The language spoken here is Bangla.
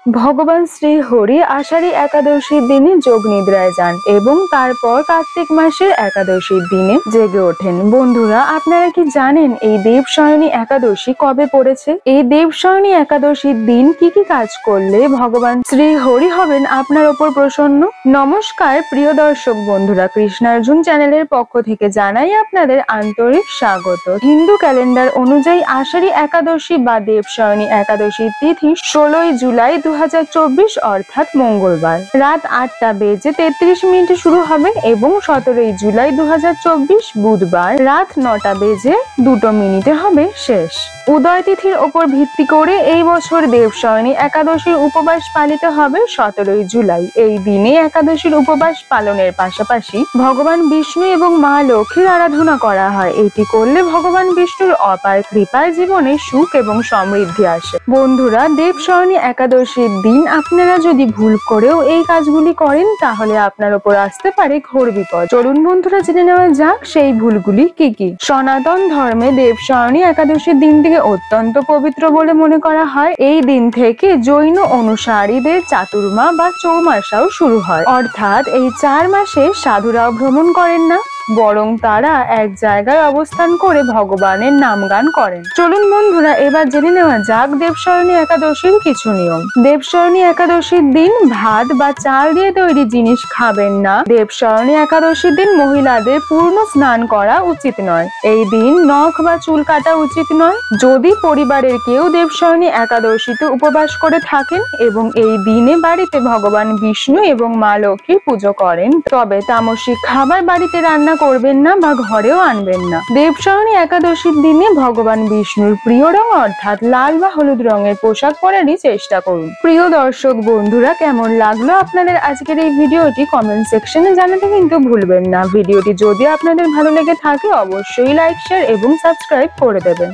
ভগবান শ্রী হরি আষাঢ়ী একাদশীর দিনে যোগ নিদ্রায় যান এবং তারপর কার্তিক মাসের একাদশীর দিনে জেগে ওঠেন। বন্ধুরা, আপনারা কি জানেন এই দেবশয়নী একাদশী কবে পড়েছে? এই দেবশয়নী একাদশীর দিন কি কি কাজ করলে ভগবান শ্রী হরি হবেন আপনার ওপর প্রসন্ন? নমস্কার প্রিয় দর্শক বন্ধুরা, কৃষ্ণার্জুন চ্যানেলের পক্ষ থেকে জানাই আপনাদের আন্তরিক স্বাগত। হিন্দু ক্যালেন্ডার অনুযায়ী আষাঢ়ী একাদশী বা দেবশয়নী একাদশীর তিথি 16ই জুলাই 2024 অর্থাৎ মঙ্গলবার রাত 8টা বেজে 33 মিনিটে শুরু হবে এবং 17ই জুলাই 2024 বুধবার রাত 9টা বেজে 2 মিনিটে হবে শেষ। উদয় তিথির ওপর ভিত্তি করে এই বছর দেবশয়নী একাদশীর উপবাস পালিত হবে 17ই জুলাই। এই দিনে একাদশীর উপবাস পালনের পাশাপাশি ভগবান বিষ্ণু এবং মা লক্ষ্মীর আরাধনা করা হয়। এটি করলে ভগবান বিষ্ণুর অপার কৃপায় জীবনে সুখ এবং সমৃদ্ধি আসে। বন্ধুরা, দেবশয়নী একাদশীর দিন আপনারা যদি ভুল করেও এই কাজগুলি করেন তাহলে আপনার উপর আসতে পারে ঘোর বিপদ। চলুন বন্ধুরা, জেনে নেওয়া যাক সেই ভুলগুলি কি কি। সনাতন ধর্মে দেবশয়নী একাদশীর দিনটিকে অত্যন্ত পবিত্র বলে মনে করা হয়। এই দিন থেকে জৈন অনুসারীদের চাতুর্মা বা চৌমাসাও শুরু হয়, অর্থাৎ এই 4 মাসে সাধুরাও ভ্রমণ করেন না, বরং তারা এক জায়গায় অবস্থান করে ভগবানের নামগান করেন। চলুন বন্ধুরা, এবার জেনে নেওয়া যাক দেবশয়নী একাদশীর কিছু নিয়ম। দেবশয়নী একাদশীর দিন ভাত বা চাল দিয়ে তৈরি জিনিস খাবেন না। দেবশয়নী একাদশীর দিন মহিলাদের পূর্ণ স্নান করা উচিত নয়। এই দিন নখ বা চুল কাটা উচিত নয়। যদি পরিবারের কেউ দেবশয়নী একাদশীতে উপবাস করে থাকেন এবং এই দিনে বাড়িতে ভগবান বিষ্ণু এবং মা লক্ষ্মীর পুজো করেন, তবে তামসিক খাবার বাড়িতে রান্না করবেন না বা ঘরেও আনবেন না। দেবশয়নী একাদশীর দিনে ভগবান বিষ্ণুর প্রিয় রং অর্থাৎ লাল বা হলুদ রঙের পোশাক পরারই চেষ্টা করুন। প্রিয় দর্শক বন্ধুরা, কেমন লাগলো আপনাদের আজকের এই ভিডিওটি কমেন্ট সেকশনে জানাতে কিন্তু ভুলবেন না। ভিডিওটি যদি আপনাদের ভালো লেগে থাকে অবশ্যই লাইক, শেয়ার এবং সাবস্ক্রাইব করে দেবেন।